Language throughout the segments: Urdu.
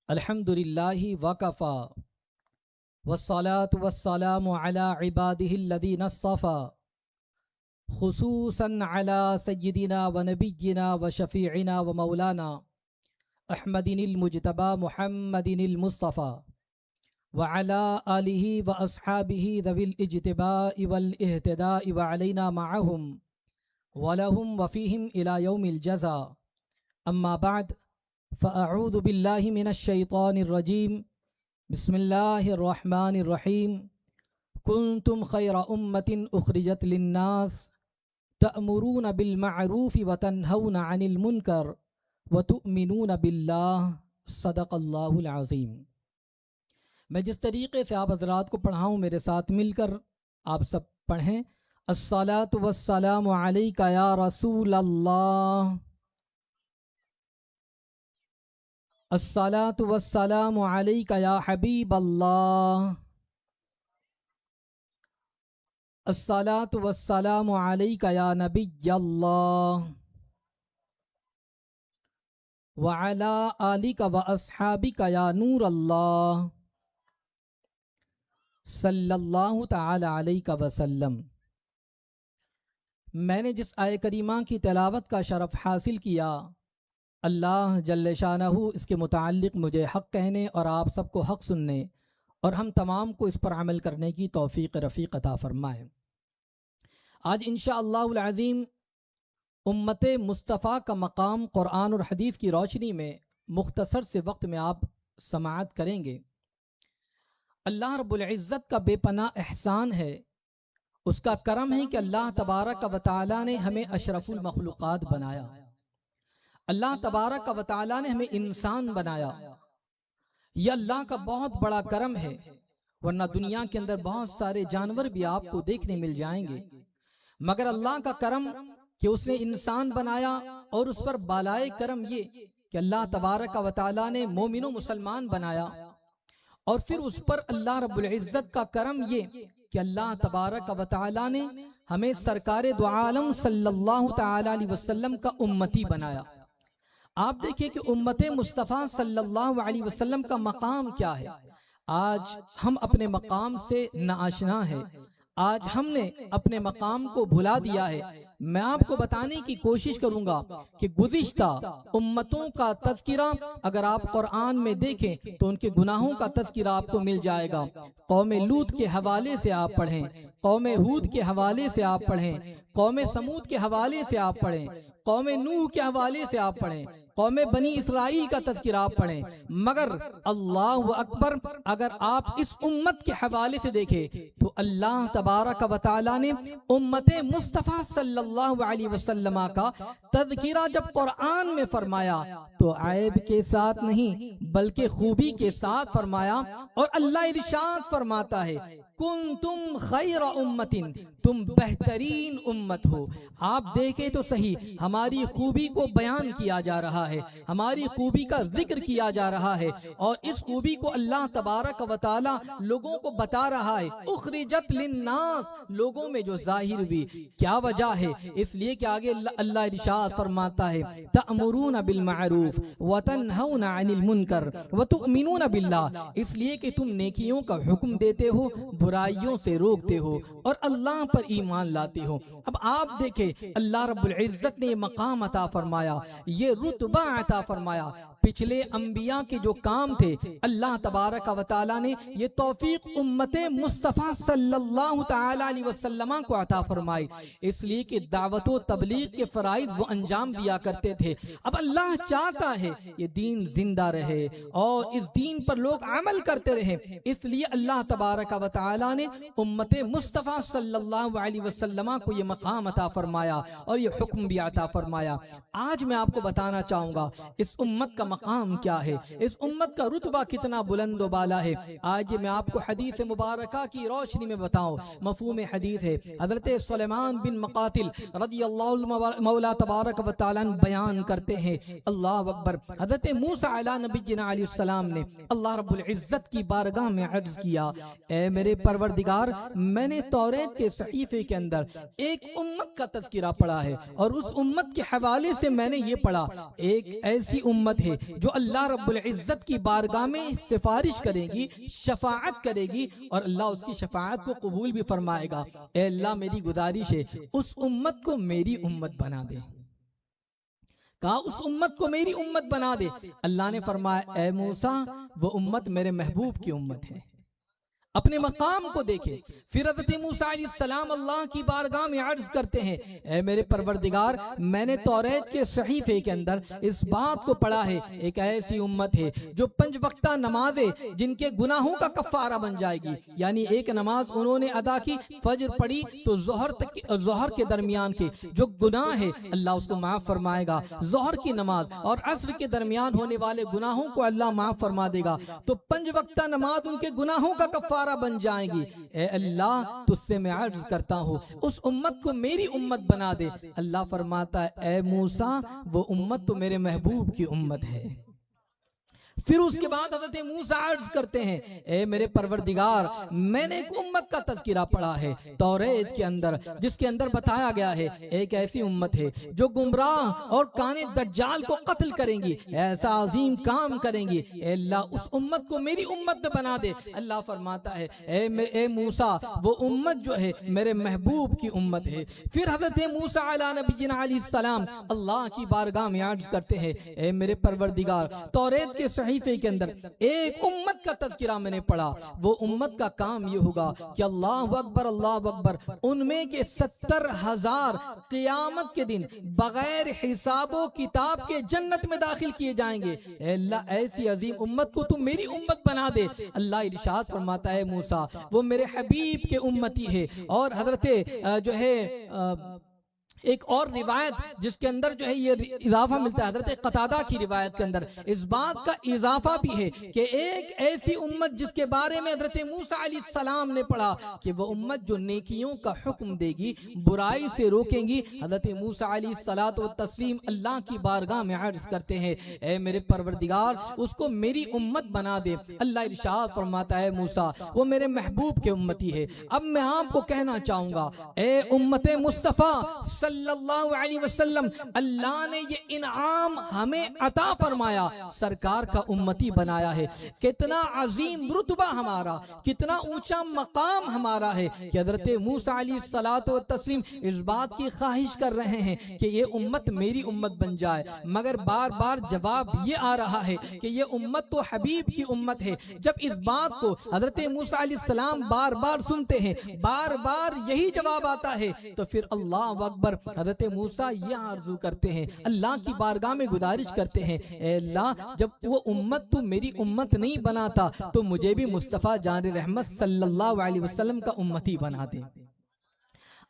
الحمدللہ وکفا والصلاة والسلام علی عبادہ الذین اصطفى خصوصا علی سیدنا و نبینا و شفیعنا و مولانا احمد المجتبى محمد المصطفى وعلى آلہ و اصحابہ ذوی الاجتباء والاہتداء وعلینا معهم ولہم وفیہم الى یوم الجزاء اما بعد فاعوذ باللہ من الشیطان الرجیم بسم اللہ الرحمن الرحیم کنتم خیر امت اخرجت للناس تأمرون بالمعروف وتنہون عن المنکر وتؤمنون باللہ صدق اللہ العظیم۔ میں جس طریقے سے آپ حضرات کو پڑھاؤں میرے ساتھ مل کر آپ سب پڑھیں۔ الصلاۃ والسلام علیک یا رسول اللہ، الصلاۃ والسلام علیک یا حبیب اللہ، الصلاۃ والسلام علیک یا نبی اللہ، وعلی آلک و اصحابک یا نور اللہ، صلی اللہ تعالی علیہ وسلم۔ میں نے جس آیہ کریمہ کی تلاوت کا شرف حاصل کیا، اللہ جل شانہ اس کے متعلق مجھے حق کہنے اور آپ سب کو حق سننے اور ہم تمام کو اس پر عمل کرنے کی توفیق رفیق عطا فرمائے۔ آج انشاءاللہ العظیم امت مصطفیٰ کا مقام قرآن اور حدیث کی روشنی میں مختصر سے وقت میں آپ سماعت کریں گے۔ اللہ رب العزت کا بے پناہ احسان ہے، اس کا کرم ہے کہ اللہ تبارک و تعالی نے ہمیں اشرف المخلوقات بنایا، اللہ تبارک و تعالی نے ہمیں انسان بنایا۔ یہ اللہ کا بہت بڑا کرم ہے، ورنہ دنیا کے اندر بہت سارے جانور بھی آپ کو دیکھنے مل جائیں گے، مگر اللہ کا کرم کہ اس نے انسان بنایا، اور اس پر بالائے کرم یہ کہ اللہ تبارک و تعالی نے مومن و مسلمان بنایا، اور پھر اس پر اللہ رب العزت کا کرم یہ کہ اللہ تبارک و تعالی نے ہمیں سرکار دو عالم صلی اللہ تعالی علیہ وسلم کا امتی بنایا۔ آپ دیکھیں کہ امت مصطفیٰ صلی اللہ علیہ وسلم کا مقام کیا ہے۔ آج ہم اپنے مقام سے ناآشنا ہیں، آج ہم نے اپنے مقام کو بھلا دیا ہے۔ میں آپ کو بتانے کی کوشش کروں گا کہ گزشتہ امتوں کا تذکرہ اگر آپ قرآن میں دیکھیں تو ان کے گناہوں کا تذکرہ آپ کو مل جائے گا۔ قوم لوط کے حوالے سے آپ پڑھیں، قوم ہود کے حوالے سے آپ پڑھیں، قوم ثمود کے حوالے سے آپ پڑھیں، قوم نوح کے حوالے سے آپ پڑھیں، قوم بنی اسرائیل کا تذکرہ آپ پڑھیں، مگر اللہ اکبر اگر آپ اس امت کے حوالے سے دیکھیں تو اللہ تبارک و تعالی نے امت مصطفیٰ صلی اللہ علیہ وسلم کا تذکرہ جب قرآن میں فرمایا تو عیب کے ساتھ نہیں بلکہ خوبی کے ساتھ فرمایا، اور اللہ ارشاد فرماتا ہے کنتم خیر امت، تم بہترین امت ہو۔ آپ دیکھیں تو صحیح، ہماری خوبی کو بیان کیا جا رہا ہے، ہماری خوبی کا ذکر کیا جا رہا ہے، اور اس خوبی کو اللہ تبارک و تعالی لوگوں کو بتا رہا ہے۔ اخرجت للناس، لوگوں میں جو ظاہر بھی، کیا وجہ ہے؟ اس لیے کہ آگے اللہ ارشاد فرماتا ہے تأمرون بالمعروف وتنہون عن المنکر وتؤمنون باللہ، اس لیے کہ تم نیکیوں کا حکم دیتے ہو، برائیوں سے روکتے ہو، اور اللہ پر ایمان لاتے ہو۔ اب آپ دیکھیں اللہ رب العزت نے یہ مقام عطا فرمایا، یہ رتبہ عطا فرمایا۔ پچھلے انبیاء کے جو کام تھے اللہ تبارک و تعالی نے یہ توفیق امت مصطفیٰ صلی اللہ تعالی علیہ وسلم کو عطا فرمائی، اس لیے کہ دعوت و تبلیغ کے فرائض وہ انجام دیا کرتے تھے۔ اب اللہ چاہتا ہے یہ دین زندہ رہے اور اس دین پر لوگ عمل کرتے رہیں، اس لیے اللہ تبارک و تعالی نے امت مصطفیٰ صلی اللہ علیہ وسلم کو یہ مقام عطا فرمایا اور یہ حکم بھی عطا فرمایا۔ آج میں آپ کو بتانا چاہوں گا اس امت کا مقام کیا ہے، اس امت کا رتبہ کتنا بلند و بالا ہے۔ آج میں آپ کو حدیث مبارکہ کی روشنی میں بتاؤں۔ مفہوم حدیث ہے، حضرت سلیمان بن مقاتل رضی اللہ مولا تبارک و تعالی بیان کرتے ہیں، اللہ اکبر، حضرت موسیٰ علیہ نبینا علیہ السلام نے اللہ رب العزت کی بارگاہ میں عرض کیا، اے میرے پروردگار میں نے توریت کے صحیفے کے اندر ایک امت کا تذکرہ پڑھا ہے، اور اس امت کے حوالے سے میں نے یہ پڑھا ایک ایسی امت ہے جو اللہ رب العزت کی بارگاہ میں سفارش کرے گی، شفاعت کرے گی، اور اللہ اس کی شفاعت کو قبول بھی فرمائے گا۔ اے اللہ میری گزارش ہے اس امت کو میری امت بنا دے۔ کہا اس امت کو میری امت بنا دے۔ اللہ نے فرمایا اے موسیٰ وہ امت میرے محبوب کی امت ہے۔ اپنے مقام کو دیکھے۔ پھر حضرت موسیٰ علیہ السلام اللہ کی بارگاہ میں عرض کرتے ہیں اے میرے پروردگار میں نے توریت کے صحیفے کے اندر اس بات کو پڑھا ہے ایک ایسی امت ہے جو 5 وقتہ نمازیں جن کے گناہوں کا کفارہ بن جائے گی، یعنی ایک نماز انہوں نے ادا کی، فجر پڑھی تو ظہر کے درمیان کے جو گناہ ہے اللہ اس کو معاف فرمائے گا، ظہر کی نماز اور عصر کے درمیان ہونے والے گناہوں کو اللہ معاف فرما دے گا، تو 5 وقتہ نماز ان کے گناہوں کا کفارہ بن جائیں گی۔ اے اللہ تجھ سے میں عرض کرتا ہوں اس امت کو میری امت بنا دے۔ اللہ فرماتا ہے اے موسیٰ وہ امت تو میرے محبوب کی امت ہے۔ پھر اس کے بعد حضرت موسیٰ عرض کرتے ہیں اے میرے پروردگار میں نے ایک امت کا تذکرہ پڑھا ہے توریت کے اندر، جس کے اندر بتایا گیا ہے ایک ایسی امت ہے جو گمراہ اور کانے دجال کو قتل کریں گی، ایسا عظیم کام کریں گی۔ اے اللہ اس امت کو میری امت میں بنا دے۔ اللہ فرماتا ہے اے موسیٰ وہ امت جو ہے میرے محبوب کی امت ہے۔ پھر حضرت موسیٰ علیہ نبینا علیہ السلام اللہ کی بارگاہ میں عرض کرتے ہیں اے میرے پروردگار توریت کے صحیفے کے اندر ایک امت کا تذکرہ میں نے پڑھا، وہ امت کا کام یہ ہوگا کہ اللہ اکبر ان میں کے 70,000 قیامت کے دن بغیر حساب و کتاب کے جنت میں داخل کیے جائیں گے۔ اے اللہ ایسی عظیم امت کو تو میری امت بنا دے۔ اللہ ارشاد فرماتا ہے موسیٰ وہ میرے حبیب کے امتی ہے۔ اور حضرت جو ہے ایک اور روایت جس کے اندر جو ہے یہ اضافہ ملتا ہے حضرت قتادہ کی روایت کے اندر اس بات کا اضافہ بھی ہے کہ ایک ایسی امت جس کے بارے میں حضرت موسیٰ علیہ السلام نے پڑھا کہ وہ امت جو نیکیوں کا حکم دے گی، برائی سے روکیں گی۔ حضرت موسیٰ علیہ السلام اللہ کی بارگاہ میں عرض کرتے ہیں اے میرے پروردگار اس کو میری امت بنا دے۔ اللہ ارشاد فرماتا ہے موسیٰ وہ میرے محبوب کے امتی ہے۔ اب میں آپ کو کہنا چاہوں گا اے امت مصطفیٰ صلی اللہ علیہ وسلم اللہ نے یہ انعام ہمیں عطا فرمایا، سرکار کا امتی بنایا ہے۔ کتنا عظیم رتبہ ہمارا، کتنا اونچا مقام ہمارا ہے کہ حضرت موسیٰ علیہ السلام اس بات کی خواہش کر رہے ہیں کہ یہ امت میری امت بن جائے، مگر بار بار جواب یہ آ رہا ہے کہ یہ امت تو حبیب کی امت ہے۔ جب اس بات کو حضرت موسیٰ علیہ السلام بار بار سنتے ہیں، بار بار یہی جواب آتا ہے، تو پھر اللہ اکبر حضرت موسیٰ یہ آرزو کرتے ہیں، اللہ کی بارگاہ میں گزارش کرتے ہیں اے اللہ جب وہ امت تو میری امت نہیں بناتا تو مجھے بھی مصطفیٰ جان رحمت صلی اللہ علیہ وسلم کا امتی بنا دے۔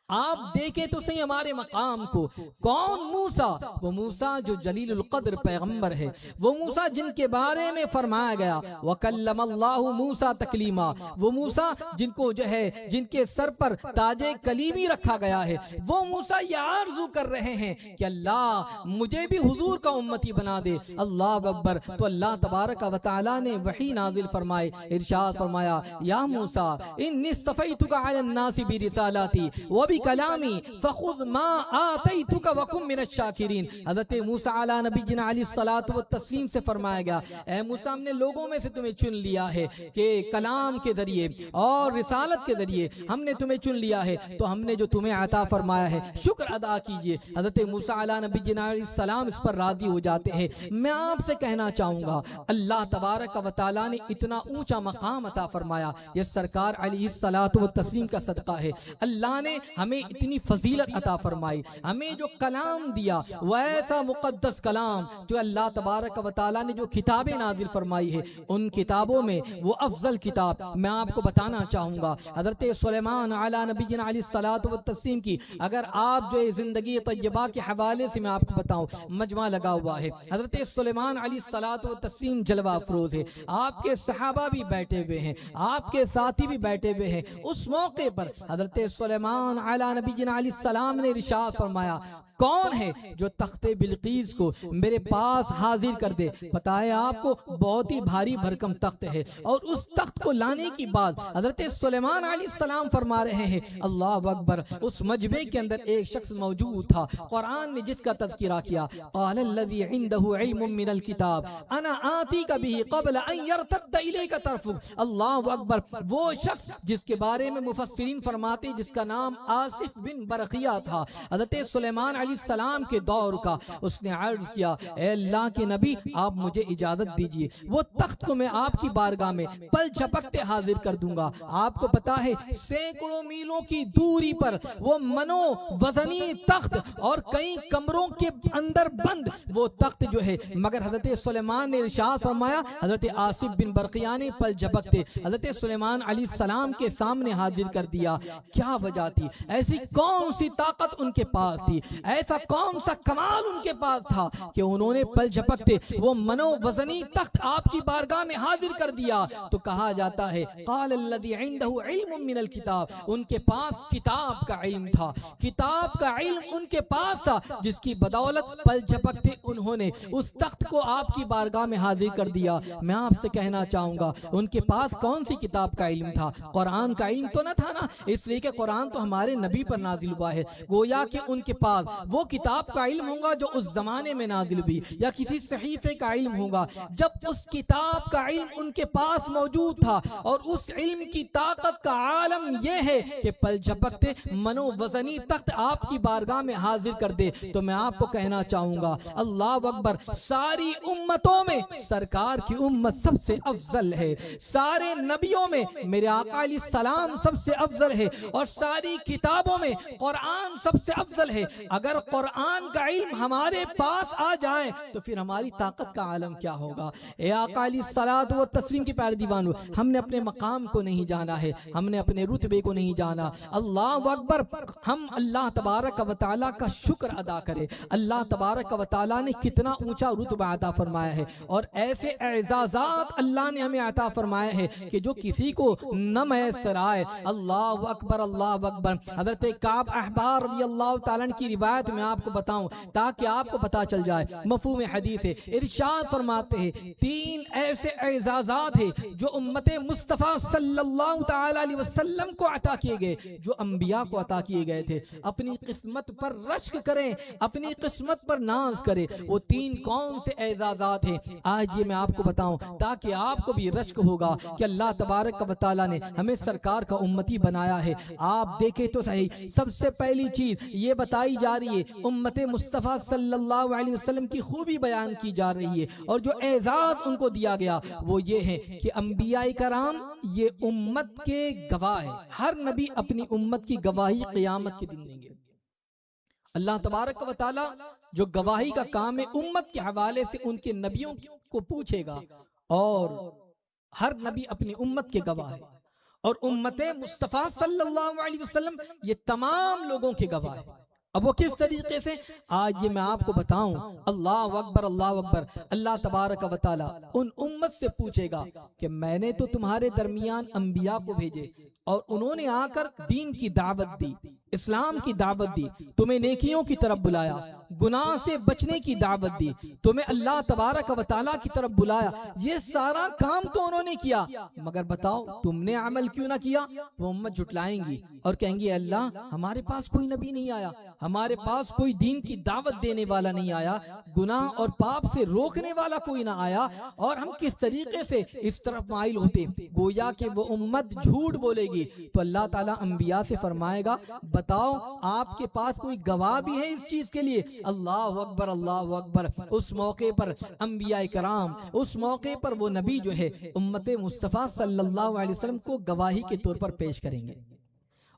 آپ دیکھیں تو صحیح ہمارے مقام کو، کون موسیٰ؟ وہ موسیٰ جو جلیل القدر پیغمبر ہے، وہ موسیٰ جن کے بارے میں فرمایا گیا وَكَلَّمَ اللَّهُ مُوسَىٰ تَكْلِيمًا، وہ موسیٰ جن کو جو ہے جن کے سر پر تاج کلیمی رکھا گیا ہے، وہ موسیٰ یہ آرزو کر رہے ہیں کہ اللہ مجھے بھی حضور کا امتی بنا دے۔ اللہ اکبر۔ تو اللہ تبارک و تعالیٰ نے وحی نازل فرمائے، ارشاد فرمایا یا موسیٰ انی اصطفیتک علی الناس برسالاتی کلامی فخذ ما آتیتک وکن من الشاکرین۔ حضرت موسیٰ علیہ نبی جنا علیہ السلام سے فرمایا گیا اے موسیٰ ہم نے لوگوں میں سے تمہیں چن لیا ہے کہ کلام کے ذریعے اور رسالت کے ذریعے ہم نے تمہیں چن لیا ہے، تو ہم نے جو تمہیں عطا فرمایا ہے شکر ادا کیجئے۔ حضرت موسیٰ علیہ نبی جنا علیہ السلام اس پر راضی ہو جاتے ہیں۔ میں آپ سے کہنا چاہوں گا اللہ تبارک و تعالیٰ نے اتنا اونچا مقام عطا فرمایا، یہ سرکار علیہ السلام کا صدقہ ہے۔ اللہ نے ہمیں اتنی فضیلت عطا فرمائی، ہمیں جو کلام دیا وہ ایسا مقدس کلام جو اللہ تبارک و تعالیٰ نے جو کتابیں نازل فرمائی ہے، ان کتابوں میں وہ افضل کتاب میں آپ کو بتانا چاہوں گا حضرت سلیمان علیہ نبینا علیہ السلام کی اگر آپ جو زندگی طیبہ کے حوالے سے میں آپ کو بتاؤں مجمع لگا ہوا ہے۔ حضرت سلیمان علیہ السلام جلوہ افروز ہے، آپ کے صحابہ بھی بیٹھے ہوئے ہیں، آپ کے ساتھی بھی بیٹھے ہوئے ہیں۔ اس موقع پر حضرت سلیمان علیہ نبی جنا علیہ السلام نے ارشاد فرمایا کون ہے جو تخت بلقیس کو میرے پاس حاضر کر دے؟ پتا ہے آپ کو بہت ہی بھاری بھرکم تخت ہے، اور اس تخت کو لانے کی بعد حضرت سلیمان علیہ السلام فرما رہے ہیں اللہ اکبر، اس مجمع کے اندر ایک شخص موجود تھا، قرآن نے جس کا تذکرہ کیا، قال الذی عنده علم من الکتاب انا آتیک به قبل ان يرتد الیک طرفک۔ اللہ اکبر، وہ شخص جس کے بارے میں مفسرین فرماتے جس کا نام آصف بن برقیہ تھا، حضرت سلیمان علیہ السلام کے دور کا، اس نے عرض کیا اے اللہ کے نبی آپ مجھے اجازت دیجئے، وہ تخت کو میں آپ کی بارگاہ میں پل جھپکتے حاضر کر دوں گا۔ آپ کو پتا ہے سینکڑوں میلوں کی دوری پر وہ منو وزنی تخت اور کئی کمروں کے اندر بند وہ تخت جو ہے، مگر حضرت سلیمان نے ارشاد فرمایا، حضرت آصف بن برقیہ نے پل جھپکتے حضرت سلیمان علیہ السلام کے سامنے حاضر کر دیا۔ کیا وجہ تھی؟ ایسی کون سی طاقت ان کے پاس تھی، ایسا کون سا کمال ان کے پاس تھا کہ انہوں نے پل جھپکتے وہ منو وزنی تخت آپ کی بارگاہ میں حاضر کر دیا؟ تو کہا جاتا ہے قال الذی عنده علم من الکتاب، ان کے پاس کتاب کا علم تھا، کتاب کا علم ان کے پاس تھا، جس کی بدولت پل جھپکتے انہوں نے اس تخت کو آپ کی بارگاہ میں حاضر کر دیا۔ میں آپ سے کہنا چاہوں گا ان کے پاس کون سی کتاب کا علم تھا؟ قرآن کا علم تو نہ تھا نا، اس لیے کہ قرآن تو ہمارے نبی پر نازل ہوا ہے، گویا کہ ان کے پاس وہ کتاب کا علم ہوگا جو اس زمانے میں نازل ہوئی، یا کسی صحیفے کا علم ہوگا۔ جب اس کتاب کا علم ان کے پاس موجود تھا اور اس علم کی طاقت کا عالم یہ ہے کہ پل جھپکتے منو وزنی تخت آپ کی بارگاہ میں حاضر کر دے، تو میں آپ کو کہنا چاہوں گا اللہ اکبر، ساری امتوں میں سرکار کی امت سب سے افضل ہے، سارے نبیوں میں میرے آقا علیہ السلام سب سے افضل ہے، اور ساری کتابوں میں قرآن سب سے افضل ہے۔ اگر قرآن کا علم ہمارے پاس آ جائے تو پھر ہماری طاقت کا عالم کیا ہوگا؟ اے آقا علیہ الصلوۃ والتسلیم کی پیارے دیوانو، ہم نے اپنے مقام کو نہیں جانا ہے، ہم نے اپنے رتبے کو نہیں جانا۔ اللہ اکبر، ہم اللہ تبارک و تعالیٰ کا شکر ادا کرے، اللہ تبارک و تعالیٰ نے کتنا اونچا رتبہ عطا فرمایا ہے، اور ایسے اعزازات اللہ نے ہمیں عطا فرمائے ہیں کہ جو کسی کو نہ میسر آئے۔ اللہ اکبر، اللہ اکبر۔ حضرت کعب احبار رضی اللہ تعالیٰ کی روایت میں آپ کو بتاؤں تاکہ آپ کو پتا چل جائے مفہوم حدیث ہے، ارشاد فرماتے ہیں تین ایسے اعزازات ہیں جو امت مصطفیٰ صلی اللہ تعالی علیہ وسلم کو عطا کیے گئے، جو انبیاء کو عطا کیے گئے تھے۔ اپنی قسمت پر رشک کریں، اپنی قسمت پر ناز کریں۔ وہ تین کون سے اعزازات ہیں آج یہ میں آپ کو بتاؤں تاکہ آپ کو بھی رشک ہوگا کہ اللہ تبارک و تعالیٰ نے ہمیں سرکار کا امتی بنایا ہے۔ آپ دیکھیں تو صحیح، سب سے پہلی چیز یہ بتائی جا رہی ہے، امت مصطفیٰ صلی اللہ علیہ وسلم کی خوبی بیان کی جا رہی ہے، اور جو اعزاز ان کو دیا گیا وہ یہ ہے کہ انبیاء کرام یہ امت کے گواہ ہیں، ہر نبی اپنی امت کی گواہی قیامت کے دن دیں گے۔ اللہ تبارک و تعالیٰ جو گواہی کا کام ہے امت کے حوالے سے ان کے نبیوں کو پوچھے گا، اور ہر نبی اپنی امت کے گواہ ہے، اور امت مصطفیٰ صلی اللہ علیہ وسلم یہ تمام لوگوں کے گواہ ہے۔ اب وہ کس طریقے سے آج یہ میں آپ کو بتاؤں۔ اللہ اکبر، اللہ اکبر۔ اللہ تبارک و تعالیٰ ان امت سے پوچھے گا کہ میں نے تو تمہارے درمیان انبیاء کو بھیجے، اور انہوں نے آ کر دین کی دعوت دی، اسلام کی دعوت دی، تمہیں نیکیوں کی طرف بلایا، گناہ سے بچنے کی دعوت دی، تمہیں اللہ تبارک و تعالیٰ کی طرف بلایا، یہ سارا کام تو انہوں نے کیا، مگر بتاؤ تم نے عمل کیوں نہ کیا؟ وہ امت جھٹلائیں گی اور کہیں گی اللہ ہمارے پاس کوئی نبی نہیں آیا، ہمارے پاس کوئی دین کی دعوت دینے والا نہیں آیا، گناہ اور پاپ سے روکنے والا کوئی نہ آیا، اور ہم کس طریقے سے اس طرف مائل ہوتے؟ گویا کہ وہ امت جھوٹ بولے گی۔ تو اللہ تعالیٰ انبیاء سے فرمائے گا بتاؤ آپ کے پاس کوئی گواہ بھی ہے اس چیز کے لیے؟ اللہ اکبر، اللہ اکبر۔ اس موقع پر انبیاء کرام، اس موقع پر وہ نبی جو ہے امت مصطفیٰ صلی اللہ علیہ وسلم کو گواہی کے طور پر پیش کریں گے،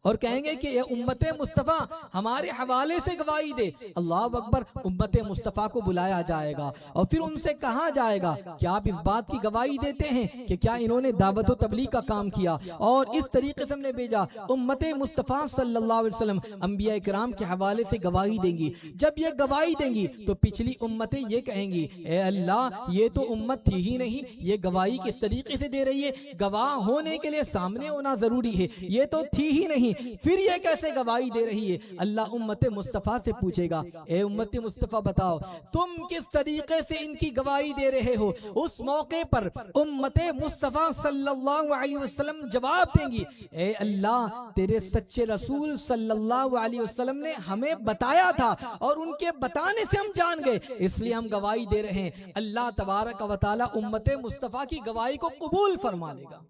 اور کہیں گے کہ یہ امت مصطفیٰ ہمارے حوالے سے گواہی دے۔ اللہ اکبر۔ امت مصطفیٰ کو بلایا جائے گا اور پھر ان سے کہا جائے گا کہ آپ اس بات کی گواہی دیتے ہیں کہ کیا انہوں نے دعوت و تبلیغ کا کام کیا، اور اس طریقے سے ہم نے بھیجا۔ امت مصطفیٰ صلی اللہ علیہ وسلم انبیاء کرام کے حوالے سے گواہی دیں گی۔ جب یہ گواہی دیں گی تو پچھلی امتیں یہ کہیں گی اے اللہ یہ تو امت تھی ہی نہیں، یہ گواہی کس طریقے سے دے رہی ہے؟ گواہ ہونے کے لیے سامنے ہونا ضروری ہے، یہ تو تھی ہی نہیں، پھر یہ کیسے گواہی دے رہی ہے؟ اللہ امت مصطفیٰ سے پوچھے گا، اے امت مصطفیٰ بتاؤ تم کس طریقے سے ان کی گواہی دے رہے ہو؟ اس موقع پر امت مصطفیٰ صلی اللہ علیہ وسلم جواب دیں گی، اے اللہ تیرے سچے رسول صلی اللہ علیہ وسلم نے ہمیں بتایا تھا اور ان کے بتانے سے ہم جان گئے، اس لیے ہم گواہی دے رہے ہیں۔ اللہ تبارک و تعالی امت مصطفیٰ کی گواہی کو قبول فرما لے گا۔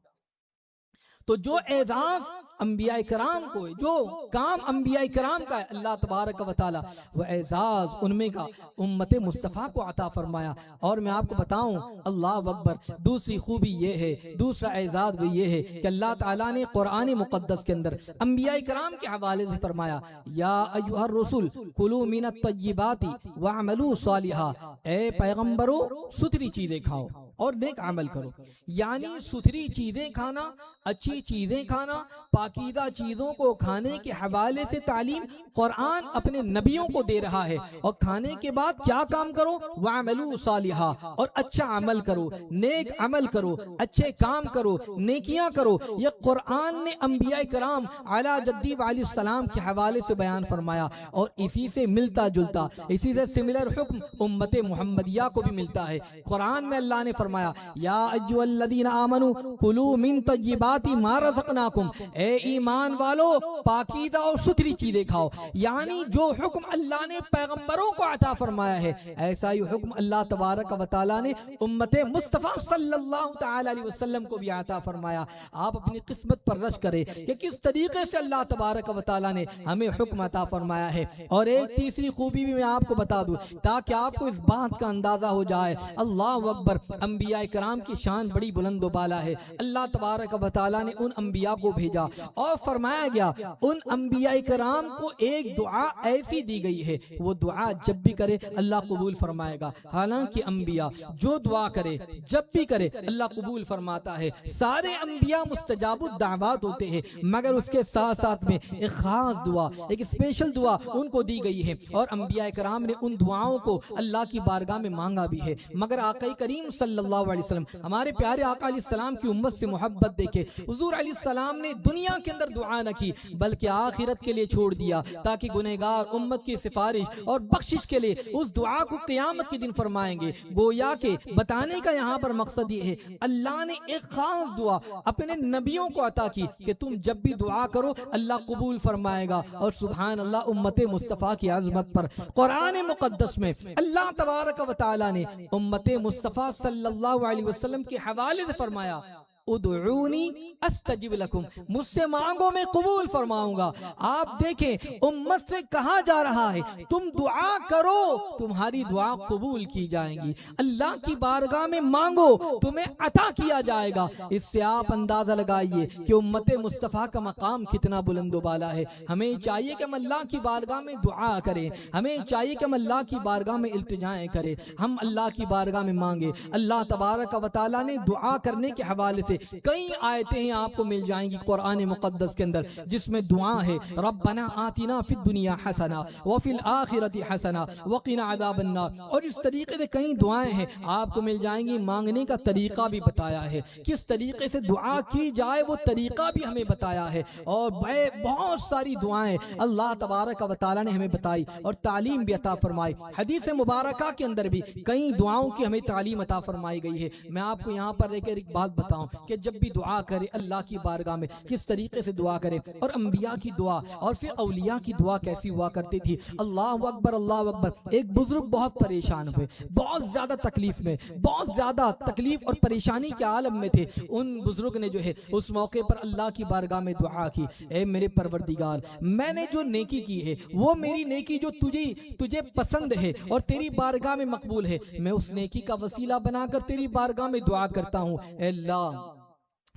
تو جو اعزاز انبیاء کرام کو ہے، جو کام انبیاء کرام کا ہے، اللہ تبارک و تعالی وہ اعزاز ان میں کا امت مصطفیٰ کو عطا فرمایا۔ اور میں آپ کو بتاؤں، اللہ اکبر، دوسری خوبی یہ ہے، دوسرا اعزاز بھی یہ ہے کہ اللہ تعالیٰ نے قرآن مقدس کے اندر انبیاء کرام کے حوالے سے فرمایا، یا ایھا الرسول کلوا من الطیبات واعملوا صالحا، اے پیغمبرو ستھری چیزیں کھاؤ اور نیک عمل کرو۔ یعنی ستھری چیزیں کھانا، اچھی چیزیں کھانا، پاکیزہ چیزوں کو کھانے کے حوالے سے تعلیم قرآن اپنے نبیوں کو دے رہا ہے۔ اور کھانے کے بعد کیا کام کرو؟ وَعْمَلُوا صَالِحًا، اور اچھا عمل کرو، نیک عمل کرو، اچھے کام کرو، نیکیاں کرو۔ یہ قرآن نے انبیاء کرام علی جدی علیہ السلام کے حوالے سے بیان فرمایا، اور اسی سے ملتا جلتا، اسی سے سملر حکم امت محمدیہ کو بھی ملتا ہے۔ قرآن میں اللہ نے فرمایا، یا ایھا الذین آمنوا کلوا من طیبات ما رزقناکم، اے ایمان والو پاکیزہ اور ستھری چیزیں کھاؤ۔ یعنی جو حکم اللہ نے پیغمبروں کو عطا فرمایا ہے، ایسا ہی حکم اللہ تبارک و تعالی نے امت مصطفیٰ صلی اللہ تعالی علیہ وسلم کو بھی عطا فرمایا۔ آپ اپنی قسمت پر رشک کریں کہ کس طریقے سے اللہ تبارک و تعالی نے ہمیں حکم عطا فرمایا ہے۔ اور ایک تیسری خوبی بھی میں آپ کو بتا دوں تاکہ آپ کو اس بات کا اندازہ ہو جائے، اللہ اکبر، انبیاء کرام کی شان بڑی بلند و بالا ہے۔ اللہ تبارک و تعالی نے ان انبیاء کو بھیجا اور فرمایا گیا ان انبیاء کرام کو ایک دعا ایسی دی گئی ہے، وہ دعا جب بھی کرے اللہ قبول فرمائے گا۔ حالانکہ انبیاء جو دعا کرے جب بھی کرے اللہ قبول فرماتا ہے۔ سارے انبیاء مستجاب الدعوات ہوتے ہیں، مگر اس کے ساتھ ساتھ میں ایک خاص دعا، ایک اسپیشل دعا ان کو دی گئی ہے، اور انبیاء کرام نے ان دعاؤں کو اللہ کی بارگاہ میں مانگا بھی ہے۔ مگر آقا کریم صلی اللہ علیہ وسلم، ہمارے پیارے آقا علیہ السلام کی امت سے محبت دیکھے، حضور علیہ السلام نے دنیا کے اندر دعا نہ کی بلکہ آخرت کے لیے چھوڑ دیا، تاکہ گنہگار امت کی سفارش اور بخشش کے لیے اس دعا کو قیامت کے دن فرمائیں گے۔ گویا کہ بتانے کا یہاں پر مقصد یہ ہے، اللہ نے ایک خاص دعا اپنے نبیوں کو عطا کی کہ تم جب بھی دعا کرو اللہ قبول فرمائے گا۔ اور سبحان اللہ، امت مصطفیٰ کی عظمت پر قرآن مقدس میں اللہ تبارک و تعالی نے امت مصطفیٰ صلی اللہ علیہ وسلم کے حوالے سے فرمایا، ادعونی استجب لکم، مجھ سے مانگو میں قبول فرماؤں گا۔ آپ دیکھیں امت سے کہا جا رہا ہے تم دعا کرو تمہاری دعا قبول کی جائیں گی، اللہ کی بارگاہ میں مانگو تمہیں عطا کیا جائے گا۔ اس سے آپ اندازہ لگائیے کہ امت مصطفیٰ کا مقام کتنا بلند و بالا ہے۔ ہمیں چاہیے کہ ہم اللہ کی بارگاہ میں دعا کریں، ہمیں چاہیے کہ ہم اللہ کی بارگاہ میں التجائیں کریں، ہم اللہ کی بارگاہ میں مانگیں۔ اللہ تبارک و تعالی نے دعا کرنے کے حوالے سے کئی آیتیں ہیں آپ کو مل جائیں گی قرآن مقدس کے اندر، جس میں دعا ہے ربنا آتنا فی الدنیا حسنہ وفی الآخرۃ حسنہ وقنا عذاب النار، اور اس طریقے سے کئی دعائیں ہیں آپ کو مل جائیں گی۔ مانگنے کا طریقہ بھی بتایا ہے، کس طریقے سے دعا کی جائے وہ طریقہ بھی ہمیں بتایا ہے، اور بہت ساری دعائیں اللہ تبارک و تعالی نے ہمیں بتائی اور تعلیم بھی عطا فرمائی۔ حدیث مبارکہ کے اندر بھی کئی دعاؤں کی ہمیں تعلیم عطا فرمائی گئی ہے۔ میں آپ کو یہاں پر ایک بات بتاؤں کہ جب بھی دعا کرے اللہ کی بارگاہ میں کس طریقے سے دعا کرے، اور انبیاء کی دعا اور پھر اولیاء کی دعا کیسی ہوا کرتی تھی۔ اللہ اکبر، اللہ اکبر۔ ایک بزرگ بہت پریشان ہوئے، بہت زیادہ تکلیف میں، بہت زیادہ تکلیف اور پریشانی کے عالم میں تھے۔ ان بزرگ نے جو ہے اس موقع پر اللہ کی بارگاہ میں دعا کی، اے میرے پروردگار، میں نے جو نیکی کی ہے وہ میری نیکی جو تجھے پسند ہے اور تیری بارگاہ میں مقبول ہے، میں اس نیکی کا وسیلہ بنا کر تیری بارگاہ میں دعا کرتا ہوں، اے اللہ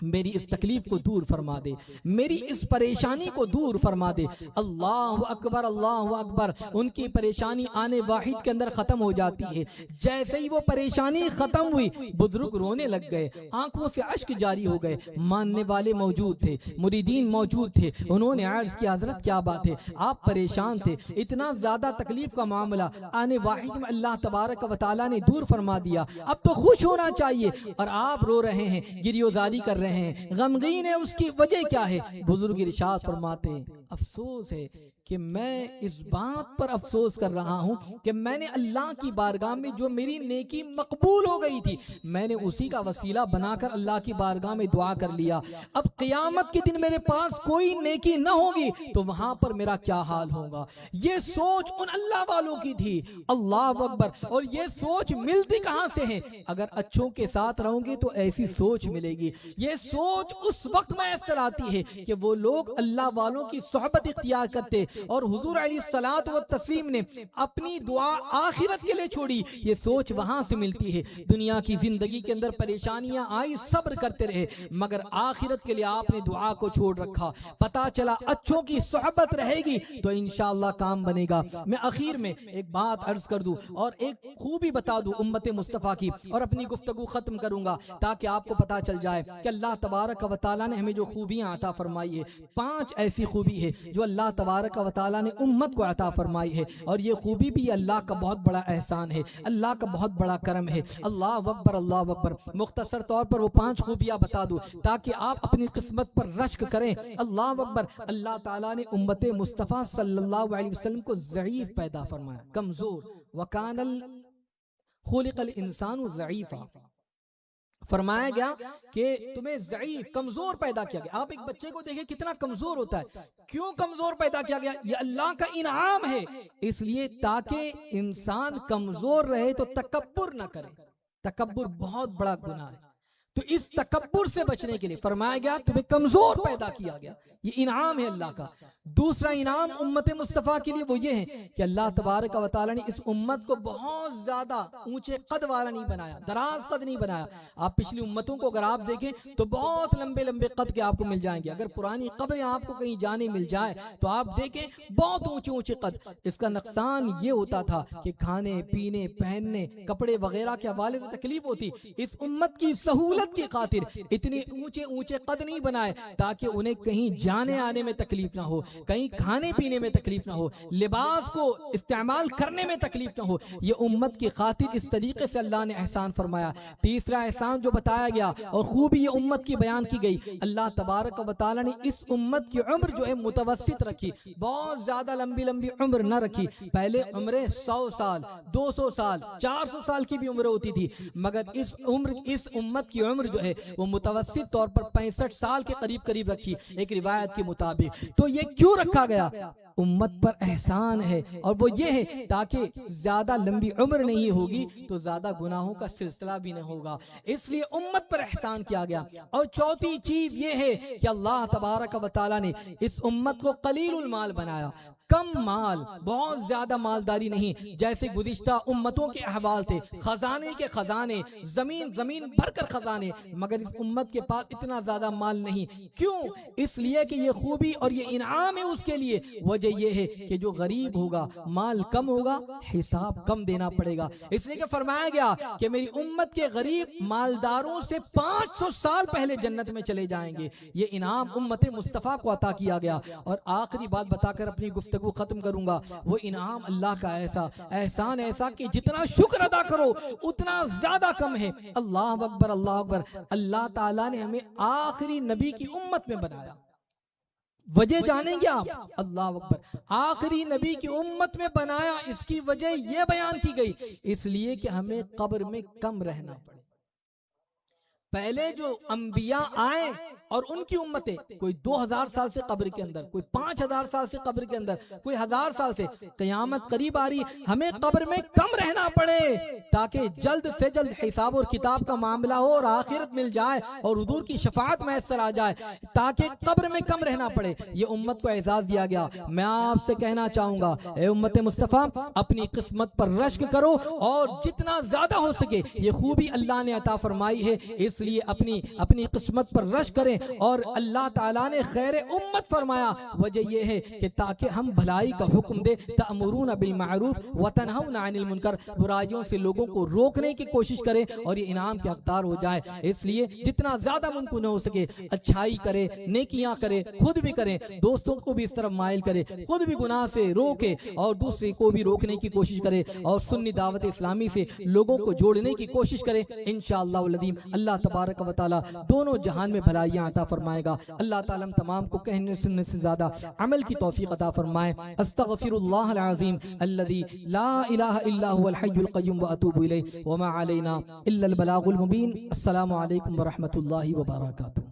میری اس تکلیف کو دور فرما دے، میری اس پریشانی کو دور فرما دے۔ اللہ اکبر، اللہ اکبر۔ ان کی پریشانی آنے واحد کے اندر ختم ہو جاتی ہے۔ جیسے ہی وہ پریشانی ختم ہوئی بزرگ رونے لگ گئے، آنکھوں سے اشک جاری ہو گئے۔ ماننے والے موجود تھے، مریدین موجود تھے، انہوں نے عرض کیا حضرت کیا بات ہے، آپ پریشان تھے، اتنا زیادہ تکلیف کا معاملہ آنے واحد میں اللہ تبارک و تعالی نے دور فرما دیا، اب تو خوش ہونا چاہیے، اور آپ رو رہے ہیں، گریوزاری کر رہے ہیں۔ رہے ہیں، غمگین ہے، اس کی وجہ کیا ہے؟ بزرگ ارشاد فرماتے ہیں افسوس ہے کہ میں اس بات پر افسوس کر رہا ہوں کہ میں نے اللہ کی بارگاہ میں جو میری نیکی مقبول ہو گئی تھی میں نے اسی کا وسیلہ بنا کر اللہ کی بارگاہ میں دعا کر لیا، اب قیامت کے دن میرے پاس کوئی نیکی نہ ہوگی تو وہاں پر میرا کیا حال ہوگا۔ یہ سوچ ان اللہ والوں کی تھی، اللہ اکبر، اور یہ سوچ ملتی کہاں سے ہے؟ اگر اچھوں کے ساتھ رہوں گے تو ایسی سوچ ملے گی۔ یہ سوچ اس وقت میسر آتی ہے کہ وہ لوگ اللہ والوں کی صحبت اختیار کرتے، اور حضور علیہ الصلوۃ والتسلیم نے اپنی دعا آخرت کے لیے چھوڑی، یہ سوچ وہاں سے ملتی ہے۔ دنیا کی زندگی کے اندر پریشانیاں آئی، صبر کرتے رہے، مگر آخرت کے لیے آپ نے دعا کو چھوڑ رکھا۔ پتا چلا اچھوں کی صحبت رہے گی تو انشاءاللہ کام بنے گا۔ میں اخیر میں ایک بات عرض کر دوں اور ایک خوبی بتا دوں امت مصطفیٰ کی، اور اپنی گفتگو ختم کروں گا تاکہ آپ کو پتا چل جائے کہ اللہ تبارک و تعالیٰ نے ہمیں جو خوبیاں عطا فرمائی ہے، 5 ایسی خوبی ہے جو اللہ تبارک و تعالیٰ نے امت کو عطا فرمائی ہے، اور یہ خوبی بھی اللہ کا بہت بڑا احسان ہے، اللہ کا بہت بڑا کرم ہے۔ اللہ اکبر، اللہ اکبر۔ مختصر طور پر وہ 5 خوبیاں بتا دوں تاکہ آپ اپنی قسمت پر رشک کریں۔ اللہ اکبر۔ اللہ تعالیٰ نے امت مصطفیٰ صلی اللہ علیہ وسلم کو ضعیف پیدا فرمایا، کمزور، وَكَانَ خُلِقَ الْإِنسَانُ ضَعِيفًا، فرمایا گیا کہ تمہیں ضعیف، کمزور پیدا کیا گیا۔ آپ ایک بچے کو دیکھیں کتنا کمزور ہوتا ہے، کیوں کمزور پیدا کیا گیا؟ یہ اللہ کا انعام ہے، اس لیے تاکہ انسان کمزور رہے تو تکبر نہ کرے۔ تکبر بہت بڑا گناہ ہے، تو اس تکبر سے بچنے کے لیے فرمایا گیا تمہیں کمزور پیدا کیا گیا، یہ انعام ہے اللہ کا۔ دوسرا انعام امت مصطفیٰ کے لیے وہ یہ ہے کہ اللہ تبارک و تعالیٰ نے اس امت کو بہت زیادہ اونچے قد والا نہیں بنایا، دراز قد نہیں بنایا۔ آپ پچھلی امتوں کو اگر آپ دیکھیں تو بہت لمبے لمبے قد کے آپ کو مل جائیں گے، اگر پرانی قبریں آپ کو کہیں جانے مل جائے تو آپ دیکھیں بہت اونچے اونچے قد۔ اس کا نقصان یہ ہوتا تھا کہ کھانے پینے پہننے کپڑے وغیرہ کے حوالے سے تکلیف ہوتی۔ اس امت کی سہولت کی خاطر اتنے اونچے اونچے قد نہیں بنائے تاکہ انہیں کہیں جانے آنے میں تکلیف نہ ہو، کہیں کھانے پینے میں تکلیف نہ ہو، لباس کو استعمال کرنے میں تکلیف نہ ہو۔ یہ امت کی خاطر اس طریقے سے اللہ نے احسان فرمایا۔ تیسرا احسان جو بتایا گیا اور خوبی یہ امت کی بیان کی گئی، اللہ تبارک و تعالیٰ نے اس امت کی عمر جو ہے متوسط رکھی، بہت زیادہ لمبی لمبی عمر نہ رکھی۔ پہلے عمریں 100 سال 200 سال 400 سال کی بھی عمر ہوتی تھی، مگر اس امت کی عمر جو ہے وہ متوسط طور پر 65 سال کے قریب رکھی ایک روایت کے مطابق۔ تو یہ کیوں رکھا گیا؟ امت پر احسان ہے، اور وہ یہ ہے تاکہ زیادہ لمبی عمر نہیں ہوگی تو زیادہ گناہوں کا سلسلہ بھی نہ ہوگا، اس لیے امت پر احسان کیا گیا۔ اور چوتھی چیز یہ ہے کہ اللہ تبارک و تعالیٰ نے اس امت کو قلیل المال بنایا، کم مال، بہت زیادہ مالداری نہیں جیسے گزشتہ امتوں کے احوال تھے، خزانے کے خزانے، زمین بھر کر خزانے، مگر اس امت کے پاس اتنا زیادہ مال نہیں۔ کیوں؟ اس لیے کہ یہ خوبی اور یہ انعام ہے اس کے لیے۔ وجہ یہ ہے کہ جو غریب ہوگا مال کم ہوگا، حساب کم دینا پڑے گا، اس لیے کہ فرمایا گیا کہ میری امت کے غریب مالداروں سے 500 سال پہلے جنت میں چلے جائیں گے۔ یہ انعام امت مصطفیٰ کو عطا کیا گیا۔ اور آخری بات بتا کر اپنی گفتگو ختم کروں گا، وہ انعام اللہ کا ایسا احسان ایسا کہ جتنا شکر ادا کرو اتنا زیادہ کم ہے۔ اللہ اکبر، اللہ اکبر۔ اللہ تعالیٰ نے ہمیں آخری نبی کی امت میں بنایا، وجہ جانیں گے آپ؟ اللہ اکبر۔ آخری نبی کی امت میں بنایا، اس کی وجہ یہ بیان کی گئی، اس لیے کہ ہمیں قبر میں کم رہنا پڑے۔ پہلے جو انبیاء آئے اور ان کی امتیں، کوئی 2000 سال سے قبر کے اندر، کوئی 5000 سال سے قبر کے اندر، کوئی 1000 سال سے۔ قیامت قریب آ رہی، ہمیں قبر میں کم رہنا پڑے تاکہ جلد سے جلد حساب اور کتاب کا معاملہ ہو اور آخرت مل جائے اور حضور کی شفاعت میسر آ جائے، تاکہ قبر میں کم رہنا پڑے۔ یہ امت کو اعزاز دیا گیا۔ میں آپ سے کہنا چاہوں گا، اے امت مصطفیٰ، اپنی قسمت پر رشک کرو اور جتنا زیادہ ہو سکے یہ خوبی اللہ نے عطا فرمائی ہے، اس لیے اپنی قسمت پر رشک کریں اور اللہ تعالیٰ نے خیر امت فرمایا، وجہ یہ ہے کہ تاکہ ہم بھلائی کا حکم دے، تأمرون بالمعروف وتنہون عن المنکر، برائیوں سے لوگوں کو روکنے کی کوشش کریں اور یہ انعام کے حقدار ہو جائے۔ اس لیے جتنا زیادہ ممکن ہو سکے اچھائی کرے، نیکیاں کرے، خود بھی کرے، دوستوں کو بھی اس طرف مائل کرے، خود بھی گناہ سے روکے اور دوسرے کو بھی روکنے کی کوشش کرے، اور سنی دعوت اسلامی سے لوگوں کو جوڑنے کی کوشش کرے۔ انشاءاللہ العظیم اللہ تبارک و تعالی دونوں جہان میں بھلائیاں عطا فرمائے گا۔ اللہ تعالی ہم تمام کو کہنے سننے سے زیادہ عمل کی توفیق عطا فرمائے۔ استغفر اللہ العظیم الذی لا الہ الا هو الحی القیوم واتوب الیہ وما علینا الا البلاغ المبین۔ السلام علیکم ورحمۃ اللہ وبرکاتہ۔